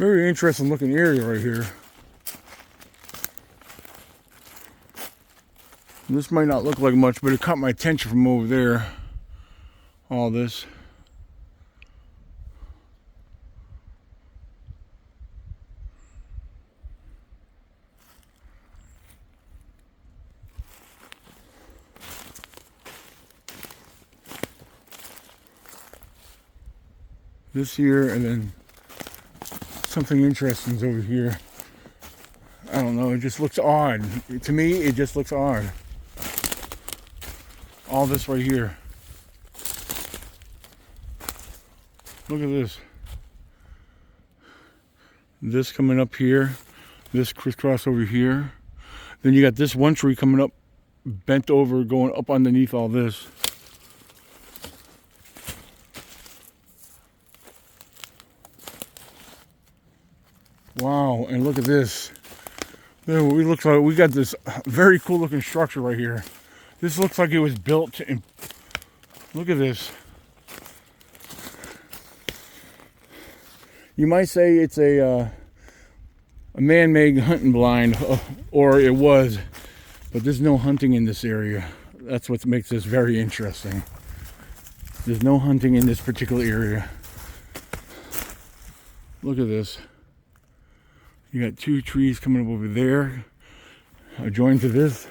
Very interesting looking area right here. This might not look like much, but it caught my attention from over there. All this. This here, and then something interesting is over here. I don't know, it just looks odd. To me, it just looks odd. All this right here. Look at this. This coming up here. This crisscross over here. Then you got this one tree coming up, bent over, going up underneath all this. Wow, and look at this. There we look like we got this very cool looking structure right here. This looks like it was built in, look at this. You might say it's a man-made hunting blind, or it was, but there's no hunting in this area. That's what makes this very interesting. There's no hunting in this particular area. Look at this. You got two trees coming up over there, joined to this.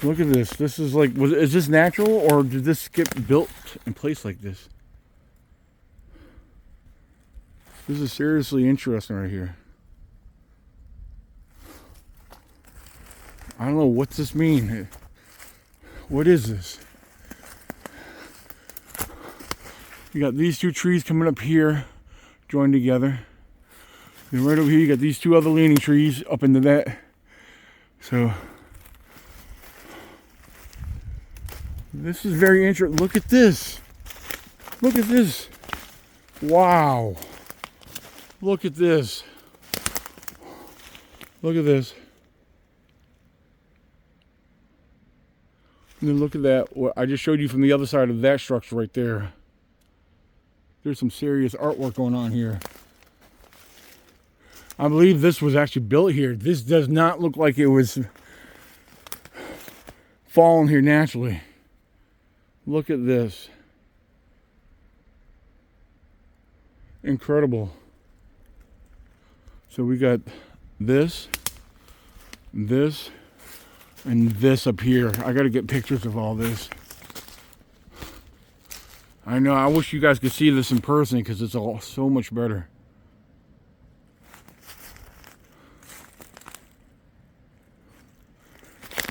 Look at this. This is like, is this natural, or did this get built in place like this? This is seriously interesting right here. I don't know, what's this mean? What is this? You got these two trees coming up here, joined together. And right over here, you got these two other leaning trees up into that. So, this is very interesting. Look at this. Look at this. Wow. Look at this. Look at this. And then look at that. What I just showed you from the other side of that structure right there. There's some serious artwork going on here. I believe this was actually built here. This does not look like it was fallen here naturally. Look at this. Incredible. So we got this, this, and this up here. I got to get pictures of all this. I know, I wish you guys could see this in person because it's all so much better.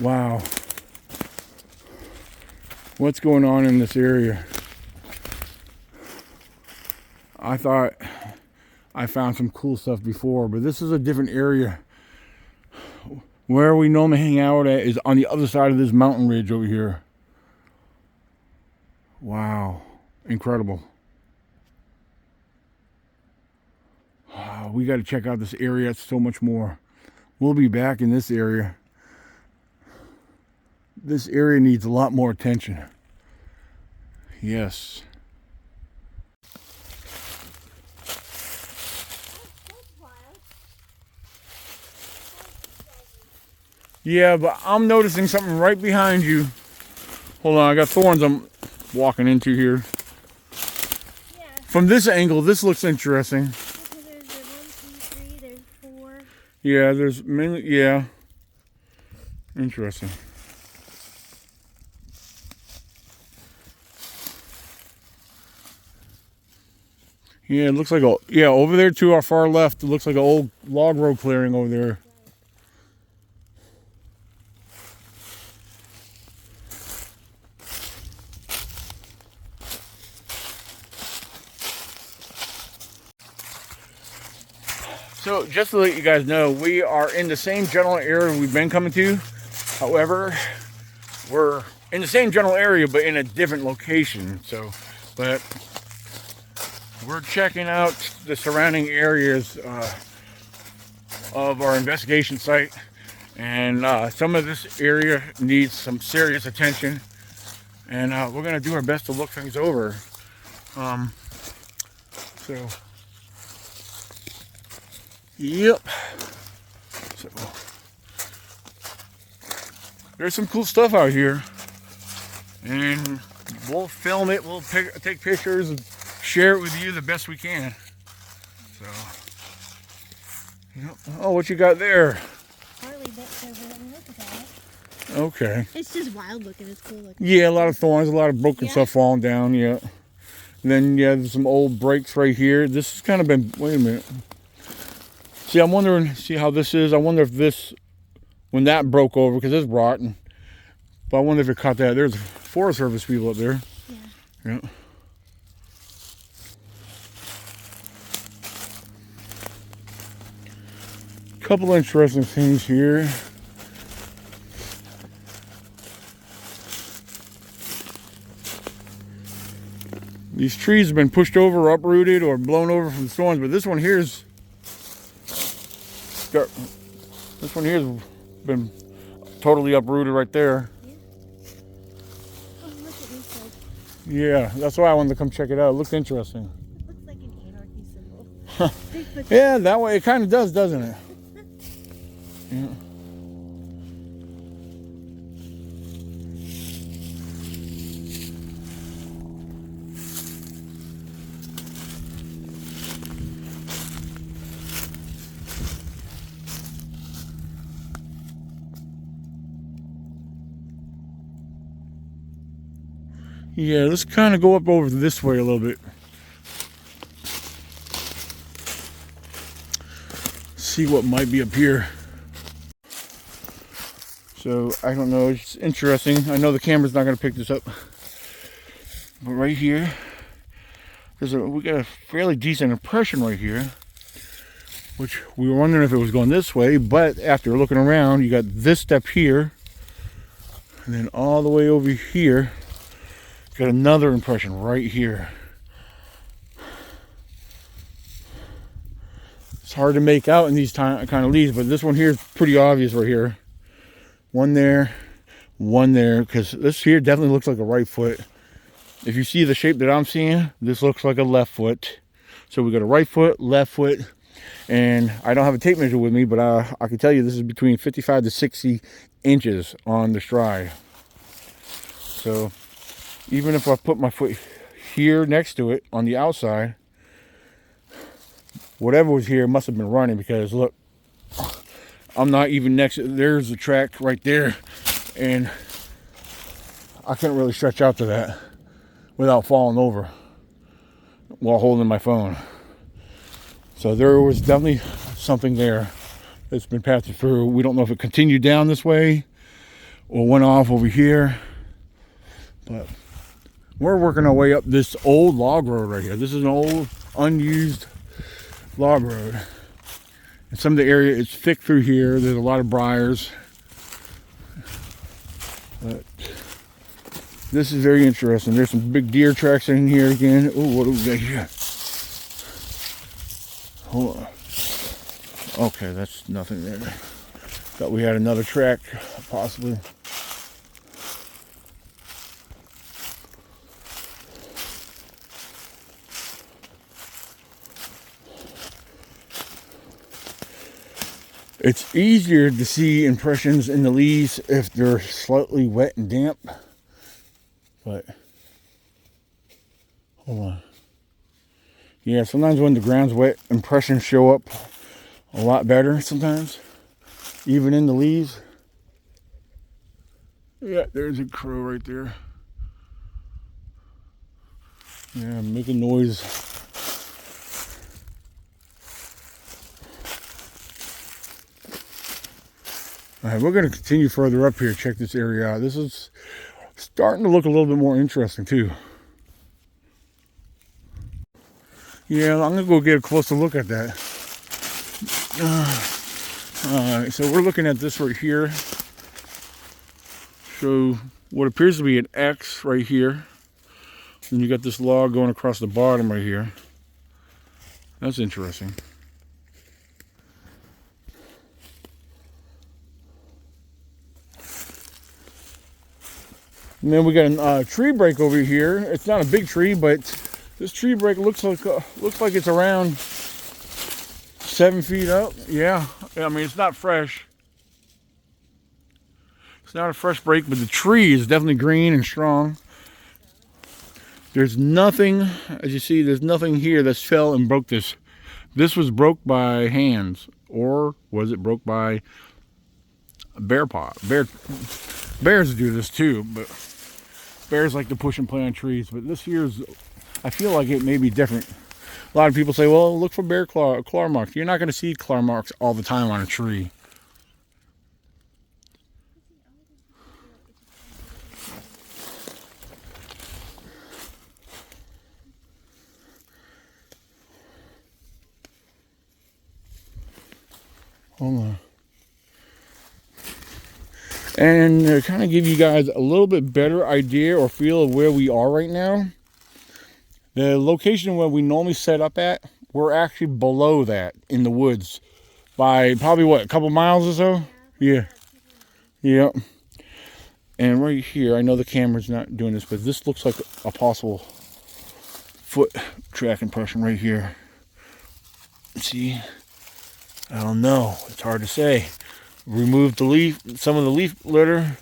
Wow. What's going on in this area? I thought I found some cool stuff before, but this is a different area. Where we normally hang out at is on the other side of this mountain ridge over here. Wow. Incredible. We got to check out this area. It's so much more. We'll be back in this area. This area needs a lot more attention. Yes. Yeah, but I'm noticing something right behind you. Hold on, I got thorns I'm walking into here. Yeah. From this angle, this looks interesting. Okay, there's 1, 2, 3, there's 4. Yeah, there's mainly, yeah. Interesting. Yeah, it looks like over there to our far left, it looks like an old log road clearing over there. So just to let you guys know, we are in the same general area we've been coming to. However, we're in the same general area, but in a different location. But we're checking out the surrounding areas of our investigation site, and some of this area needs some serious attention, and we're going to do our best to look things over. So Yep. So there's some cool stuff out here, and we'll film it. We'll take pictures and share it with you the best we can. So, yep. Oh, what you got there? Harley bits over it and look at that. Okay. It's just wild looking. It's cool looking. Yeah, a lot of thorns, a lot of broken stuff falling down. Yeah. And then yeah, there's some old breaks right here. This has kind of been. Wait a minute. See, I'm wondering. See how this is. I wonder if this, when that broke over, because it's rotten. But I wonder if it caught that. There's Forest Service people up there. Yeah. Yeah. Couple interesting things here. These trees have been pushed over, uprooted, or blown over from storms, but this one here's been totally uprooted right there. Yeah. Oh, look at this side. Yeah, that's why I wanted to come check it out. It looks interesting. It looks like an anarchy symbol. Yeah, that way it kind of does, doesn't it? Yeah. Yeah, let's kind of go up over this way a little bit. See what might be up here. So, I don't know, it's interesting. I know the camera's not going to pick this up. But right here, we got a fairly decent impression right here. Which we were wondering if it was going this way, but after looking around, you got this step here. And then all the way over here, got another impression right here. It's hard to make out in these kind of leaves, but this one here is pretty obvious right here. One there, because this here definitely looks like a right foot. If you see the shape that I'm seeing, this looks like a left foot. So we got a right foot, left foot, and I don't have a tape measure with me, but I can tell you this is between 55 to 60 inches on the stride. So even if I put my foot here next to it on the outside, whatever was here must have been running, because look, I'm not even next to, there's the track right there, and I couldn't really stretch out to that without falling over while holding my phone. So there was definitely something there that's been passing through. We don't know if it continued down this way or went off over here, but we're working our way up this old log road right here. This is an old, unused log road. And some of the area is thick through here. There's a lot of briars. But this is very interesting. There's some big deer tracks in here again. Oh, what do we got here? Hold on. Okay, that's nothing there. Thought we had another track, possibly. It's easier to see impressions in the leaves if they're slightly wet and damp. But, hold on. Yeah, sometimes when the ground's wet, impressions show up a lot better sometimes. Even in the leaves. Yeah, there's a crow right there. Yeah, making noise. All right, we're going to continue further up here. Check this area out. This is starting to look a little bit more interesting too. Yeah, I'm going to go get a closer look at that. All right, so we're looking at this right here. So what appears to be an X right here. Then you got this log going across the bottom right here. That's interesting. And then we got a tree break over here. It's not a big tree, but this tree break looks like it's around 6 7 feet up. Yeah. I mean, it's not fresh. It's not a fresh break, but the tree is definitely green and strong. There's nothing, as you see, there's nothing here that fell and broke this. This was broke by hands, or was it broke by a bear paw? Bears do this too, but bears like to push and play on trees. But this here's, I feel like it may be different. A lot of people say, well, look for bear claw marks. You're not going to see claw marks all the time on a tree. Hold on. And to kind of give you guys a little bit better idea or feel of where we are right now, the location where we normally set up at, we're actually below that in the woods by probably what, a couple miles or so? Yeah. Yep. And right here, I know the camera's not doing this, but this looks like a possible foot track impression right here. See? I don't know. It's hard to say. Remove the leaf, some of the leaf litter,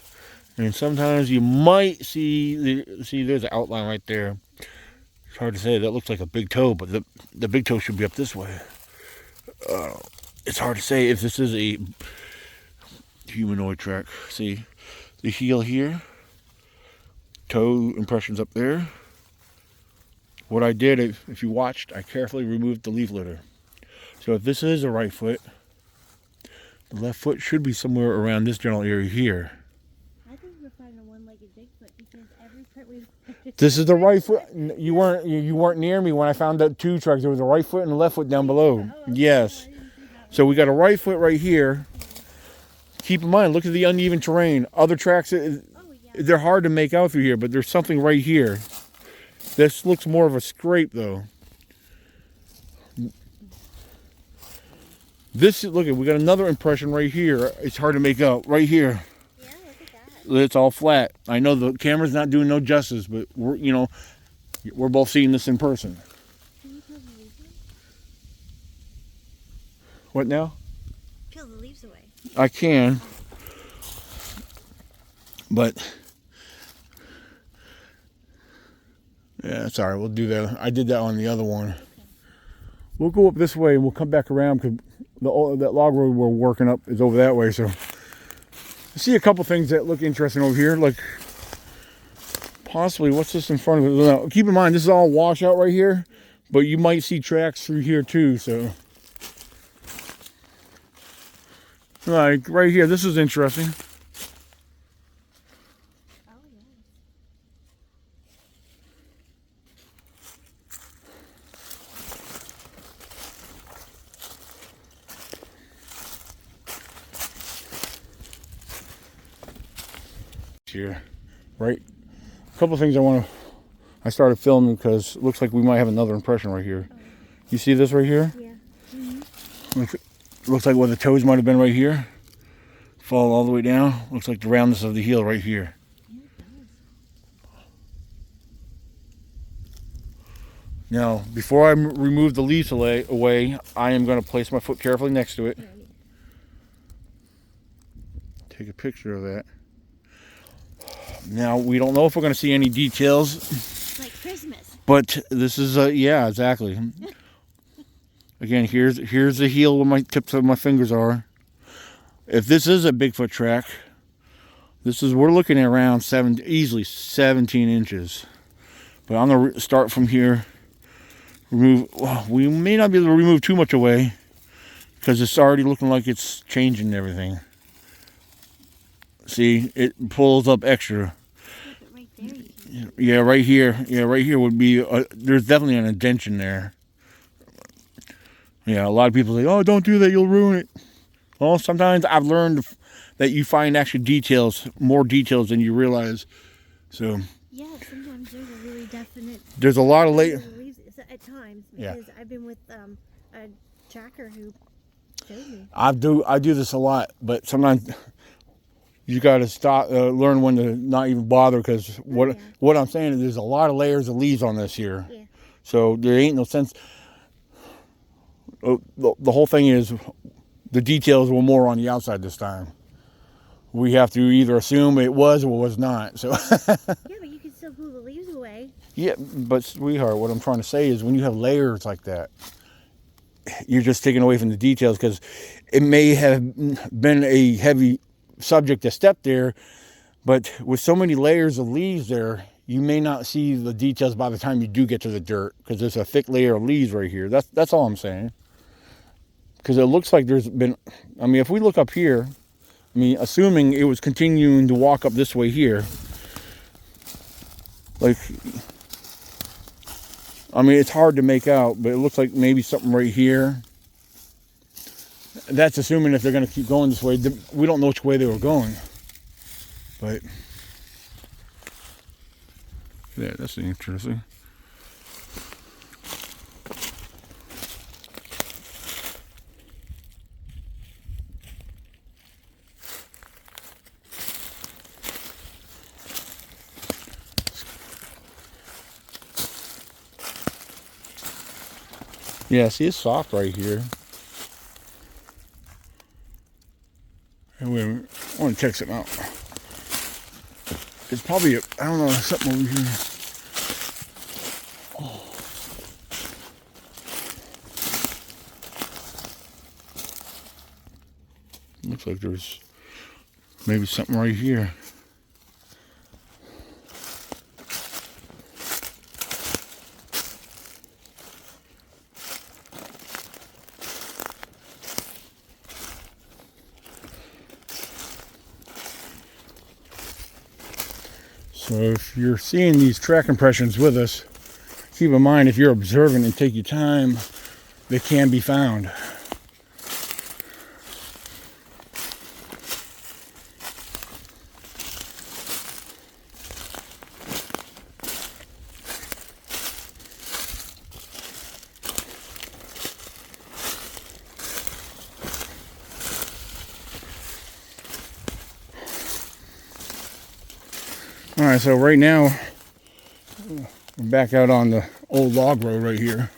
and sometimes you might see there's an outline right there. It's hard to say. That looks like a big toe, but the big toe should be up this way. It's hard to say if this is a humanoid track. See the heel here, toe impressions up there. What I did, if you watched, I carefully removed the leaf litter. So if this is a right foot, the left foot should be somewhere around this general area here. I think we're finding a one-legged Bigfoot because every print we've. This is the right foot. You weren't near me when I found that 2 tracks. There was a right foot and a left foot down below. Yes. So we got a right foot right here. Keep in mind, look at the uneven terrain. Other tracks, they're hard to make out through here, but there's something right here. This looks more of a scrape though. This, look at, we got another impression right here. It's hard to make out right here. Yeah, look at that. It's all flat. I know the camera's not doing no justice, but we're both seeing this in person. Can you peel the leaves away? What now? Peel the leaves away. I can, but yeah, it's all right. We'll do that. I did that on the other one. We'll go up this way and we'll come back around because that log road we're working up is over that way. So I see a couple things that look interesting over here, like possibly what's this in front of it. Now, keep in mind this is all washout right here, but you might see tracks through here too. So like right here, this is interesting. Oh yeah. Here, right? A couple of things I started filming because it looks like we might have another impression right here. You see this right here? Yeah. Mm-hmm. Looks like where the toes might have been right here. Fall all the way down. Looks like the roundness of the heel right here. Yeah, it does. Now, before I remove the leaves away, I am going to place my foot carefully next to it. Right. Take a picture of that. Now, we don't know if we're going to see any details. Like Christmas. But this is, yeah, exactly. Again, here's the heel where my tips of my fingers are. If this is a Bigfoot track, we're looking at around easily 17 inches. But I'm going to start from here. We may not be able to remove too much away because it's already looking like it's changing everything. See, it pulls up extra. Right there you can. Yeah, right here. Yeah, right here would be, there's definitely an indentation there. Yeah, a lot of people say, oh, don't do that, you'll ruin it. Well, sometimes I've learned that you find actual details, more details than you realize. So Yeah, sometimes there's a really definite. there's a lot of leaves at times Yeah. because I've been with a tracker who showed me. I do this a lot, but sometimes you got to stop, learn when to not even bother because what I'm saying is there's a lot of layers of leaves on this here. Yeah. So there ain't no sense. the whole thing is the details were more on the outside this time. We have to either assume it was or was not. So Yeah, but you can still pull the leaves away. yeah, but sweetheart, what I'm trying to say is when you have layers like that, you're just taking away from the details, because it may have been a heavy subject to step there, but with so many layers of leaves there, you may not see the details by the time you do get to the dirt, because there's a thick layer of leaves right here. That's all I'm saying. Because it looks like there's been, I mean, if we look up here, I mean, assuming it was continuing to walk up this way here, like, I mean, it's hard to make out, but it looks like maybe something right here. That's assuming if they're going to keep going this way. We don't know which way they were going. But, yeah, that's interesting. Yeah, see, it's soft right here. And I want to check something out. It's probably, I don't know, something over here. Oh. Looks like there's maybe something right here. So if you're seeing these track impressions with us, keep in mind, if you're observant and take your time, they can be found. All right, so right now, we're back out on the old log road right here.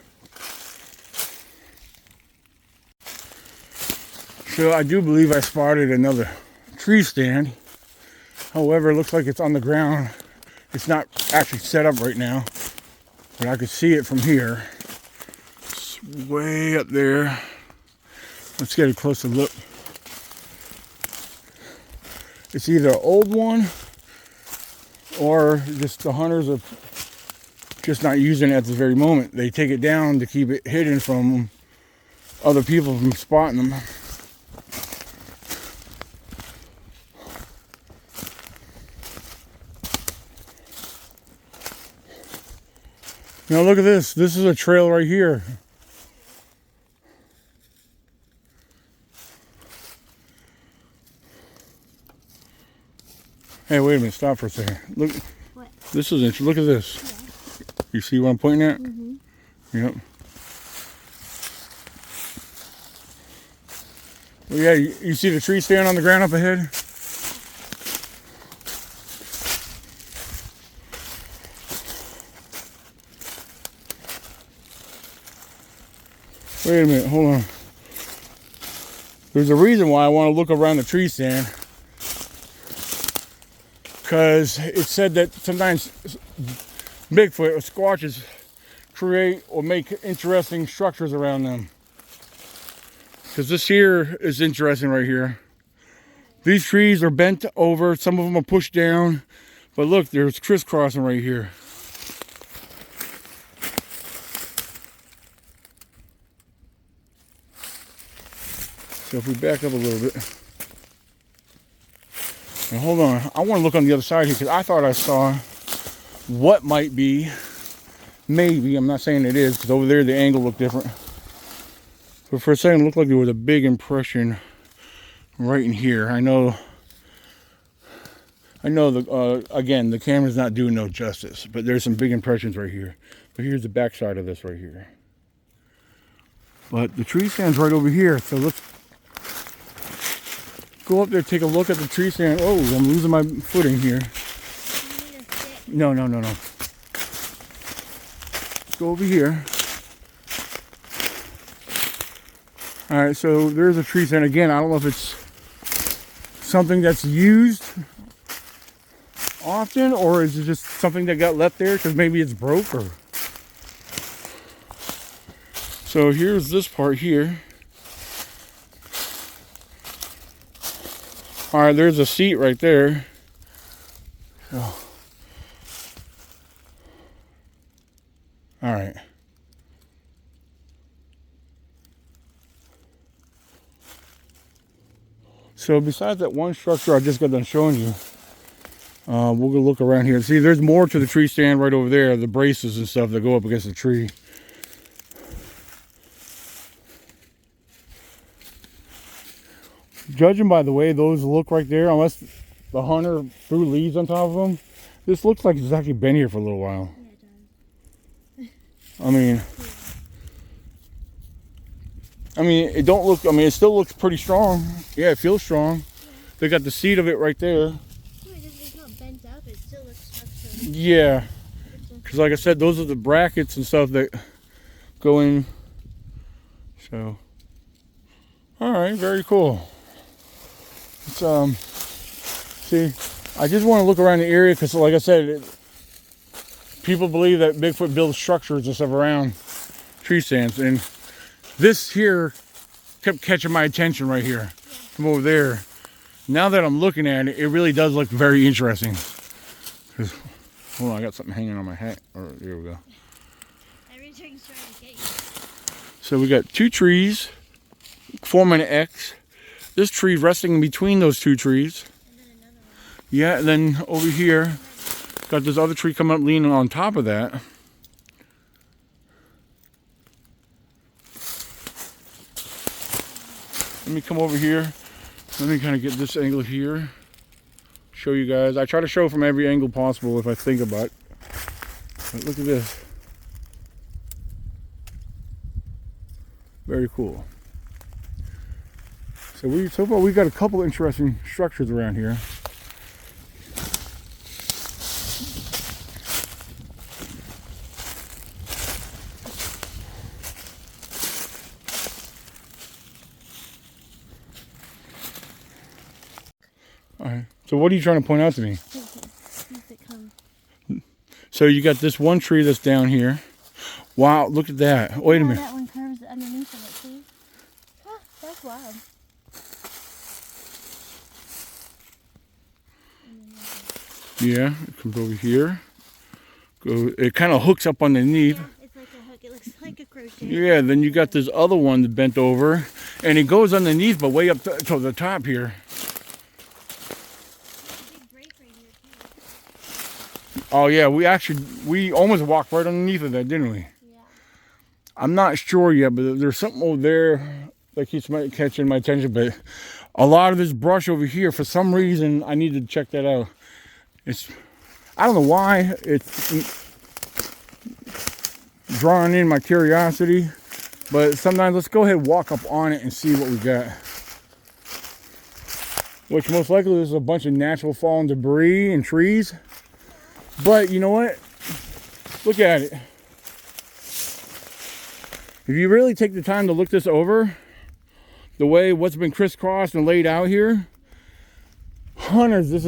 So I do believe I spotted another tree stand. However, it looks like it's on the ground. It's not actually set up right now, but I could see it from here. It's way up there. Let's get a closer look. It's either an old one, or just the hunters are just not using it at this very moment. They take it down to keep it hidden from other people from spotting them. Now look at this. This is a trail right here. Hey, wait a minute. Stop for a second. Look. What? This is interesting. Look at this. Yeah. You see what I'm pointing at? Mm-hmm. Yep. Well, yeah, you see the tree stand on the ground up ahead? Wait a minute. Hold on. There's a reason why I want to look around the tree stand. Because it said that sometimes Bigfoot or Squatches create or make interesting structures around them. Because this here is interesting right here. These trees are bent over, some of them are pushed down, but look, there's crisscrossing right here. So if we back up a little bit. Now hold on, I want to look on the other side here because I thought I saw what might be, maybe, I'm not saying it is, because over there the angle looked different. But for a second it looked like there was a big impression right in here. I know again, the camera's not doing no justice, but there's some big impressions right here. But here's the back side of this right here. But the tree stand's right over here, so let's go up there, take a look at the tree stand. Oh, I'm losing my footing here. No. Let's go over here. All right, so there's a tree stand again. I don't know if it's something that's used often, or is it just something that got left there because maybe it's broke, or. So here's this part here. All right, there's a seat right there. So. All right. So besides that one structure I just got done showing you, we'll go look around here. See, there's more to the tree stand right over there, the braces and stuff that go up against the tree. Judging by the way those look right there, unless the hunter threw leaves on top of them, this looks like it's actually been here for a little while. Yeah, it does. I mean, it don't look, I mean, it still looks pretty strong. Yeah, it feels strong. Yeah. They got the seat of it right there. No, it's not bent up, it still looks structured. Yeah. Because like I said, those are the brackets and stuff that go in. So, all right, very cool. It's, see, I just want to look around the area because like I said, people believe that Bigfoot builds structures and stuff around tree stands. And this here kept catching my attention right here from over there. Now that I'm looking at it, it really does look very interesting. Hold on, I got something hanging on my hat. Oh, here we go. Everything's trying to get you. So we got two trees forming an X. This tree resting in between those two trees. And then another one. Yeah, and then over here, got this other tree coming up leaning on top of that. Let me come over here. Let me kind of get this angle here. Show you guys. I try to show from every angle possible if I think about it. But look at this. Very cool. So far we got a couple interesting structures around here. All right. So what are you trying to point out to me? So you got this one tree that's down here. Wow, look at that. Wait a minute. That one curves underneath of it, see? Huh, that's wild. Yeah, it comes over here. It kind of hooks up underneath. Yeah, it's like a hook. It looks like a crochet. Yeah, then you got this other one that bent over, and it goes underneath, but way up to the top here. Big break right here, too. Oh yeah, we almost walked right underneath of that, didn't we? Yeah. I'm not sure yet, but there's something over there that keeps catching my attention. But a lot of this brush over here, for some reason, I need to check that out. I don't know why it's drawing in my curiosity, but sometimes let's go ahead and walk up on it and see what we got. Which most likely is a bunch of natural fallen debris and trees. But you know what? Look at it. If you really take the time to look this over, the way what's been crisscrossed and laid out here, hunters, this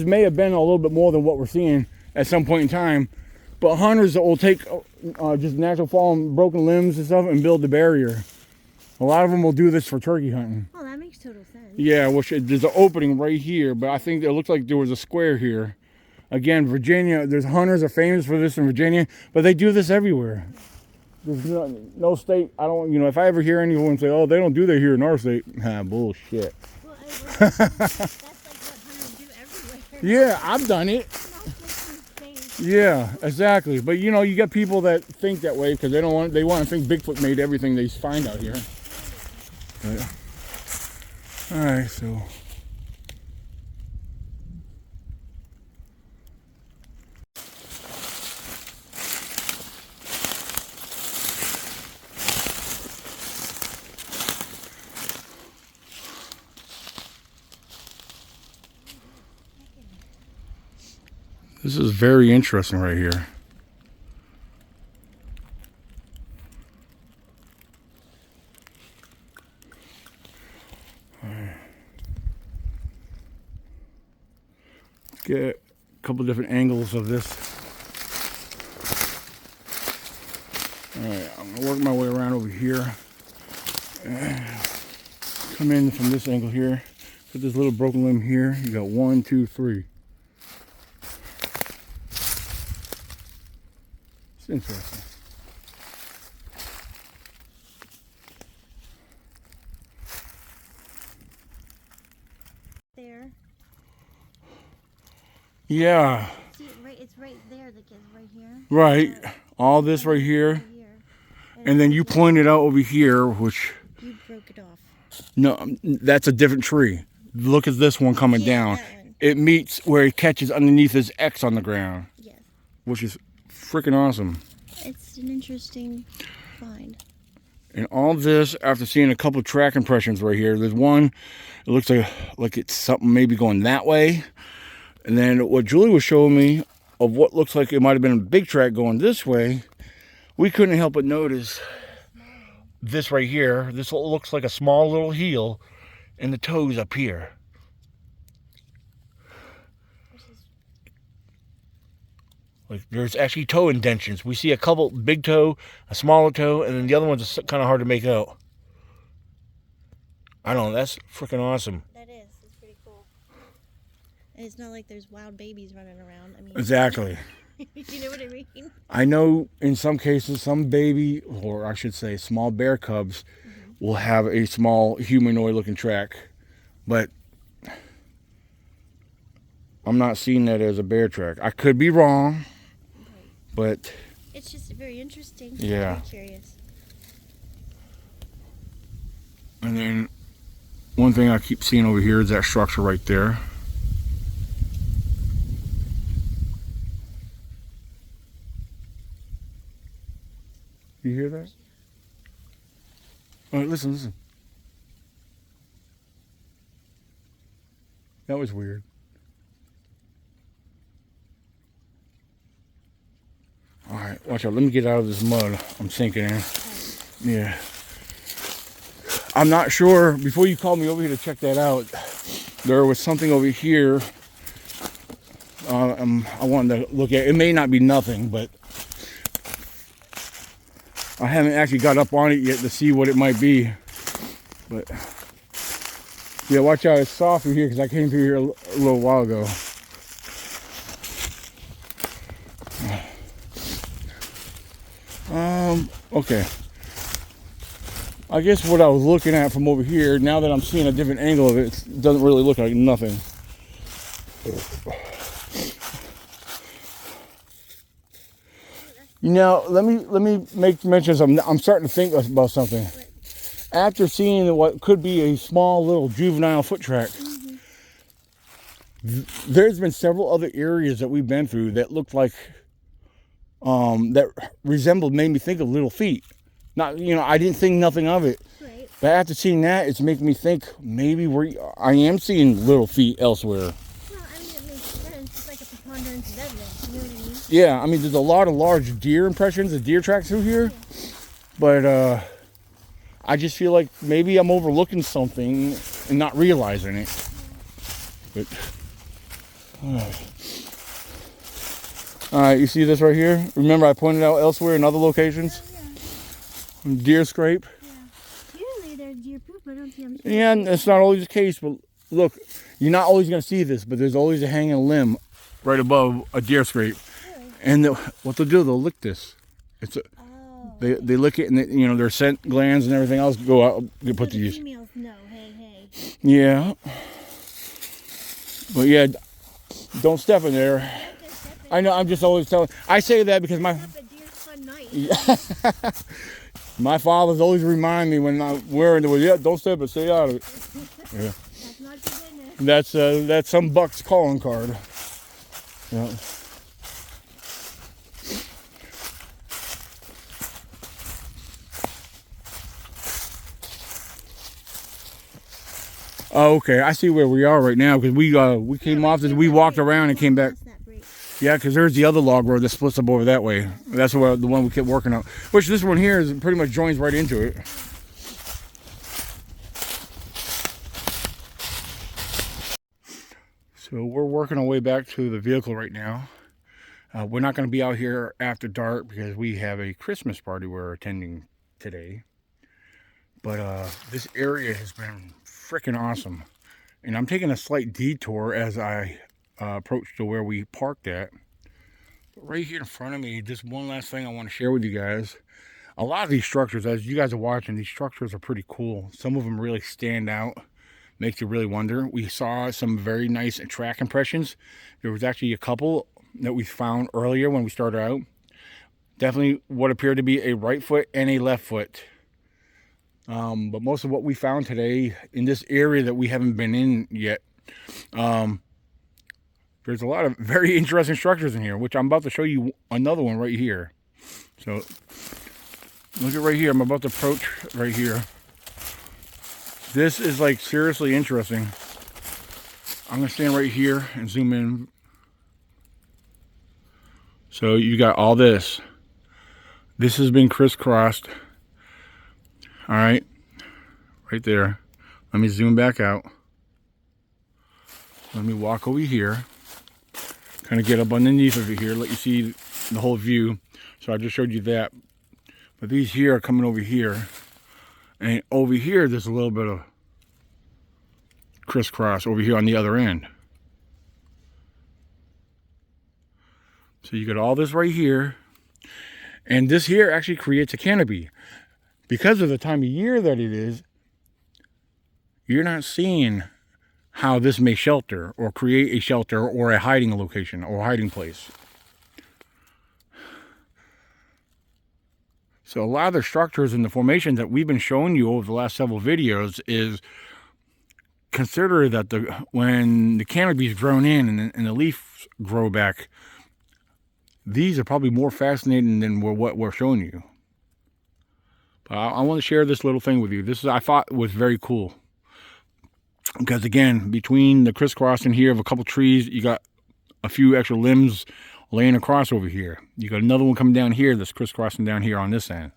may have been a little bit more than what we're seeing at some point in time, but hunters will take just natural fallen broken limbs and stuff and build the barrier. A lot of them will do this for turkey hunting. Oh, that makes total sense. Yeah, well, there's an opening right here, but I think it looks like there was a square here. Again, Virginia, there's hunters are famous for this in Virginia, but they do this everywhere. There's no state, if I ever hear anyone say, oh, they don't do that here in our state, bullshit. Well, that's like what hunters do everywhere. Yeah, I've done it. Yeah, exactly. But you got people that think that way because they want to think Bigfoot made everything they find out here. But, all right, so. This is very interesting right here. Let's get a couple different angles of this. Alright, I'm gonna work my way around over here. Come in from this angle here. Put this little broken limb here. You got 1, 2, 3. It's interesting. There. Yeah. See, it's right there. The kid's right here. Right. All this right here. And then you pointed out over here, which... You broke it off. No, that's a different tree. Look at this one coming down. That one. It meets where it catches underneath this X on the ground. Yes. Which is freaking awesome. It's an interesting find. And all this, after seeing a couple track impressions right here, there's one, it looks like it's something maybe going that way. And then what Julie was showing me of what looks like it might have been a big track going this way, we couldn't help but notice this right here. This looks like a small little heel and the toes up here. Like there's actually toe indentions. We see a couple big toe, a smaller toe, and then the other one's kind of hard to make out. I don't know. That's freaking awesome. That is. It's pretty cool. And it's not like there's wild babies running around. I mean, Exactly. you know what I mean? I know in some cases, some baby, or I should say small bear cubs, will have a small humanoid looking track. But I'm not seeing that as a bear track. I could be wrong, but... It's just very interesting. Yeah. I'm very curious. And then one thing I keep seeing over here is that structure right there. You hear that? All right, listen, listen. That was weird. All right, watch out. Let me get out of this mud I'm sinking in. Yeah. I'm not sure. Before you called me over here to check that out, there was something over here I wanted to look at. It may not be nothing, but I haven't actually got up on it yet to see what it might be. But yeah, watch out. It's soft in here because I came through here a little while ago. Okay. I guess what I was looking at from over here, now that I'm seeing a different angle of it, it doesn't really look like nothing. You know, let me make mention something. I'm starting to think about something. After seeing what could be a small little juvenile foot track, there's been several other areas that we've been through that looked like that resembled, made me think of little feet. Not, you know, I didn't think nothing of it. Right. But after seeing that, it's making me think maybe I am seeing little feet elsewhere. Well, I mean, it makes sense. It's like a preponderance of evidence. You know what I mean? Yeah, I mean, there's a lot of large deer impressions, the deer tracks through here. Yeah. But I just feel like maybe I'm overlooking something and not realizing it. But all right, you see this right here? Remember I pointed out elsewhere in other locations? Oh, yeah. Deer scrape. Yeah. Usually there's deer poop. I don't see them. Yeah, it's not always the case, but look, you're not always going to see this, but there's always a hanging limb right above a deer scrape. Really? And what they'll do, they'll lick this. It's a, Oh. they lick it, and you know, their scent glands and everything else go out, get put to the use. females know. Hey. Yeah. But yeah, don't step in there. I know, I'm just always telling. I say that because my my father's always remind me when I'm wearing it. Yeah, don't step it. Stay out of it. Yeah. That's not your business. That's some buck's calling card. Yeah. Oh, okay. I see where we are right now because we came off this. We walked around and came back. Yeah, because there's the other log road that splits up over that way. That's where the one we kept working on. Which this one here is pretty much joins right into it. So we're working our way back to the vehicle right now. We're not going to be out here after dark because we have a Christmas party we're attending today. But this area has been freaking awesome. And I'm taking a slight detour as I approach to where we parked at. But right here in front of me, just one last thing I want to share with you guys. A lot of these structures, as you guys are watching, these structures are pretty cool. Some of them really stand out. Makes you really wonder. We saw some very nice track impressions. There was actually a couple that we found earlier when we started out. Definitely what appeared to be a right foot and a left foot. But most of what we found today in this area that we haven't been in yet, there's a lot of very interesting structures in here, which I'm about to show you another one right here. So look at right here. I'm about to approach right here. This is like seriously interesting. I'm gonna stand right here and zoom in. So you got all this. This has been crisscrossed. All right, right there. Let me zoom back out. Let me walk over here. Kind of get up underneath of it here, let you see the whole view. So I just showed you that. But these here are coming over here. And over here, there's a little bit of crisscross over here on the other end. So you got all this right here. And this here actually creates a canopy. Because of the time of year that it is, you're not seeing how this may shelter or create a shelter or a hiding location or hiding place. So a lot of the structures and the formations that we've been showing you over the last several videos is consider that when the canopy is grown in and the leaves grow back, these are probably more fascinating than what we're showing you. But I want to share this little thing with you. This I thought was very cool. Because again, between the crisscrossing here of a couple trees, you got a few extra limbs laying across over here. You got another one coming down here that's crisscrossing down here on this end.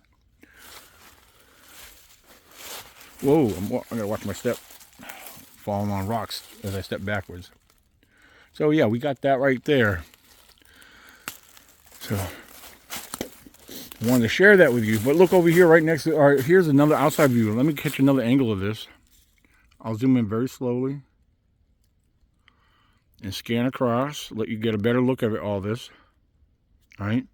Whoa, I gotta watch my step. Falling on rocks as I step backwards. So yeah, we got that right there. So I wanted to share that with you. But look over here right next to, all right, here's another outside view. Let me catch another angle of this. I'll zoom in very slowly and scan across, let you get a better look of it, all this. All right.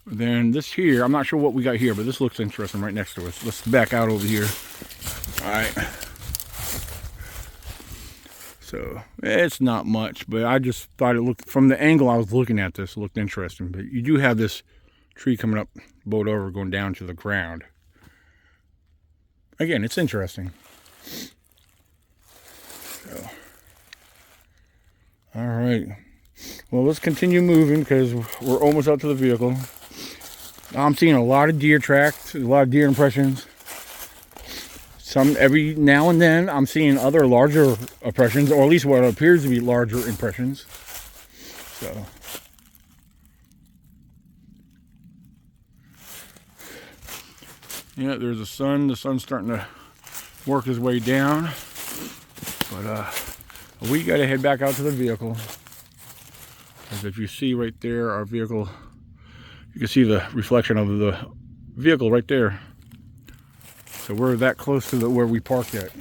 Then this here, I'm not sure what we got here, but this looks interesting right next to us. Let's back out over here. All right. So it's not much, but I just thought it looked, from the angle I was looking at this, it looked interesting. But you do have this tree coming up, bowed over, going down to the ground. Again, it's interesting. So, all right. Well, let's continue moving because we're almost out to the vehicle. I'm seeing a lot of deer tracks, a lot of deer impressions. Some every now and then I'm seeing other larger impressions, or at least what appears to be larger impressions. So yeah, there's the sun. The sun's starting to work his way down. But we got to head back out to the vehicle. As if you see right there, our vehicle, you can see the reflection of the vehicle right there. So we're that close to where we parked at.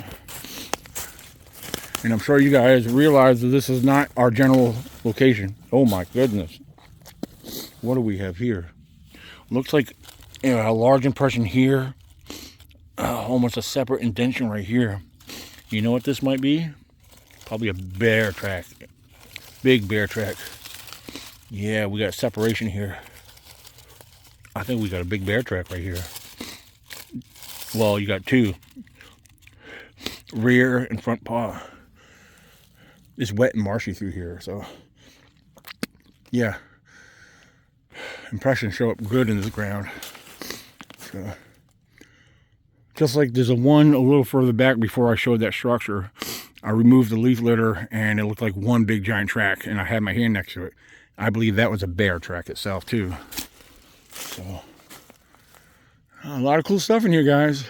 And I'm sure you guys realize that this is not our general location. Oh my goodness. What do we have here? Looks like, you know, a large impression here. Almost a separate indentation right here. You know what this might be? Probably a bear track. Big bear track. Yeah, we got separation here. I think we got a big bear track right here. Well, you got two. Rear and front paw. It's wet and marshy through here, so yeah. Impressions show up good in this ground. So, just like there's a little further back before I showed that structure, I removed the leaf litter and it looked like one big giant track, and I had my hand next to it. I believe that was a bear track itself too. So a lot of cool stuff in here, guys.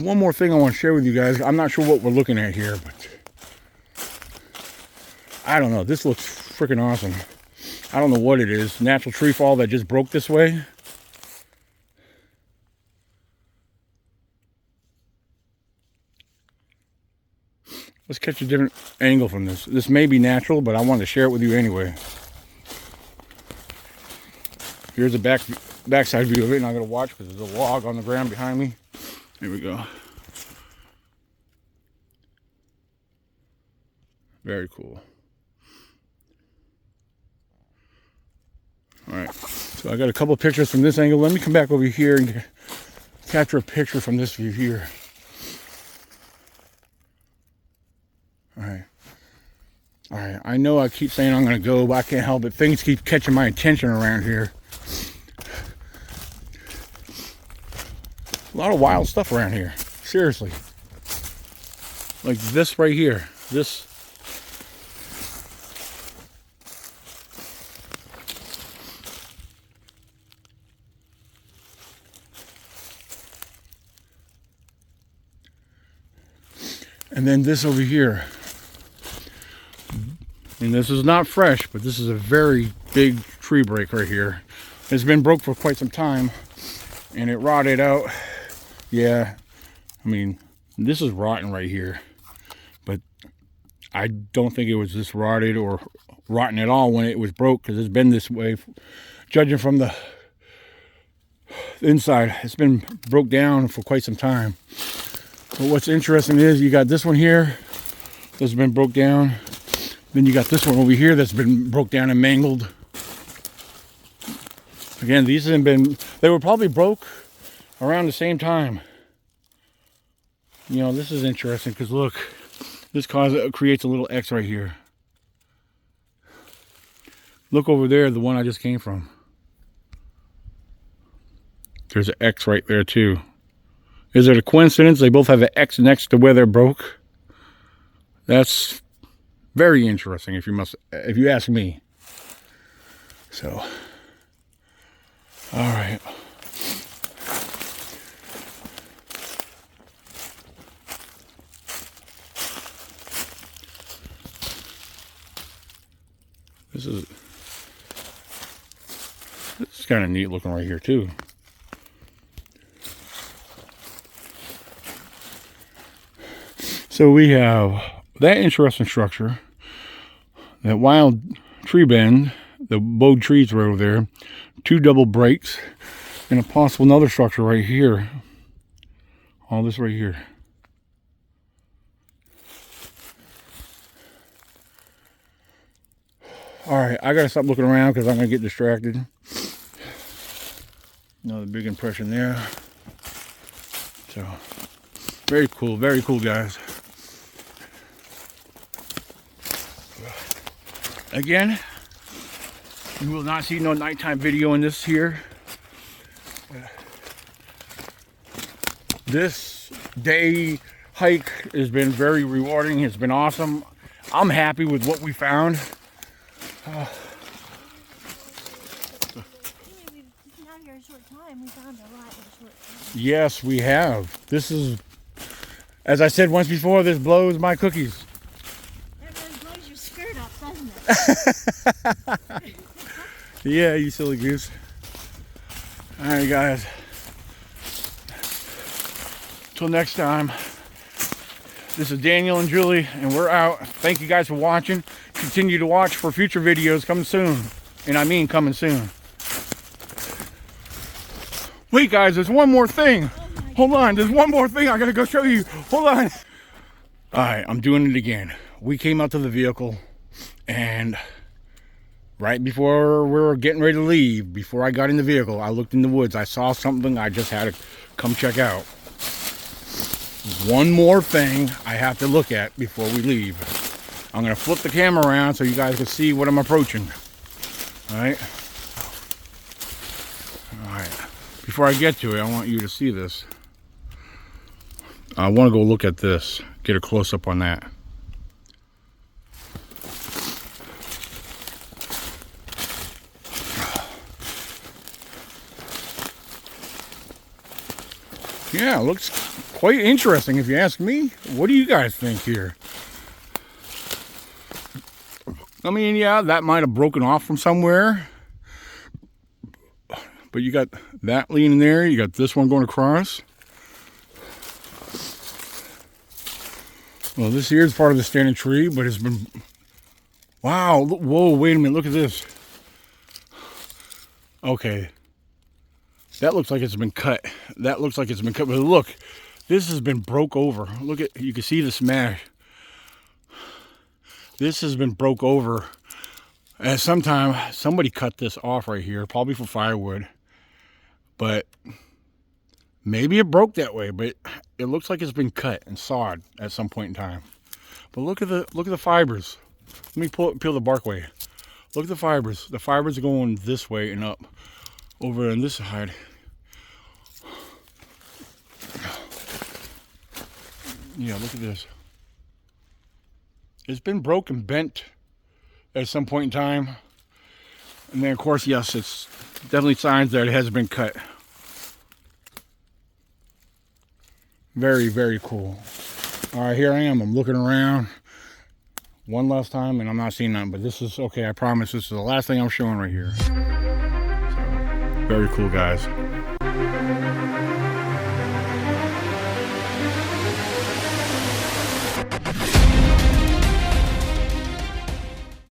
one more thing I want to share with you guys. I'm not sure what we're looking at here, but I don't know. This looks freaking awesome. I don't know what it is. Natural tree fall that just broke this way. Let's catch a different angle from this. This may be natural, but I wanted to share it with you anyway. Here's a backside view of it, and I'm gonna watch because there's a log on the ground behind me. Here we go. Very cool. All right, so I got a couple of pictures from this angle. Let me come back over here and capture a picture from this view here. All right, I know I keep saying I'm gonna go, but I can't help it. Things keep catching my attention around here. A lot of wild stuff around here, seriously. Like this right here, this. And then this over here. And this is not fresh, but this is a very big tree break right here. It's been broke for quite some time, and it rotted out. Yeah, I mean, this is rotten right here, but I don't think it was this rotted or rotten at all when it was broke, because it's been this way. Judging from the inside, it's been broke down for quite some time. But what's interesting is you got this one here that's been broke down. Then you got this one over here that's been broke down and mangled. Again, these have been, they were probably broke around the same time. You know, this is interesting because look, this creates a little X right here. Look over there, the one I just came from. There's an X right there too. Is it a coincidence they both have an X next to where they're broke? That's very interesting, if you ask me. So, all right. This is kind of neat looking right here too. So we have that interesting structure, that wild tree bend, the bowed trees right over there, 2 double breaks, and a possible another structure right here. All this right here. All right, I gotta stop looking around because I'm gonna get distracted. Another big impression there. So, very cool, guys. Again, you will not see no nighttime video in this here. This day hike has been very rewarding. It's been awesome. I'm happy with what we found. Yes, we have. This is, as I said once before, this blows my cookies. That really blows your spirit up, doesn't it? Yeah, you silly goose. All right, guys. Till next time. This is Daniel and Julie, and we're out. Thank you guys for watching. Continue to watch for future videos coming soon. And I mean coming soon. Wait, guys, there's one more thing. Hold on, there's one more thing I gotta go show you. Hold on. All right, I'm doing it again. We came out to the vehicle, and right before we were getting ready to leave, before I got in the vehicle, I looked in the woods. I saw something I just had to come check out. One more thing I have to look at before we leave. I'm gonna flip the camera around so you guys can see what I'm approaching. All right. All right. Before I get to it, I want you to see this. I want to go look at this, get a close-up on that. Yeah, looks quite interesting if you ask me. What do you guys think here? I mean, yeah, that might have broken off from somewhere. But you got that leaning there. You got this one going across. Well, this here is part of the standing tree, but it's been... Wow. Whoa, wait a minute. Look at this. Okay. That looks like it's been cut. That looks like it's been cut. But look, this has been broke over. Look at... You can see the smash. This has been broke over. At some time, somebody cut this off right here, probably for firewood. But maybe it broke that way, but it looks like it's been cut and sawed at some point in time. But look at the fibers. Let me peel the bark away. Look at the fibers. The fibers are going this way and up over on this side. Yeah, look at this. It's been broken, bent at some point in time. And then, of course, yes, it's definitely signs that it has been cut. Very, very cool. All right, here I am. I'm looking around one last time, and I'm not seeing nothing. But this is, okay, I promise this is the last thing I'm showing right here. So, very cool, guys.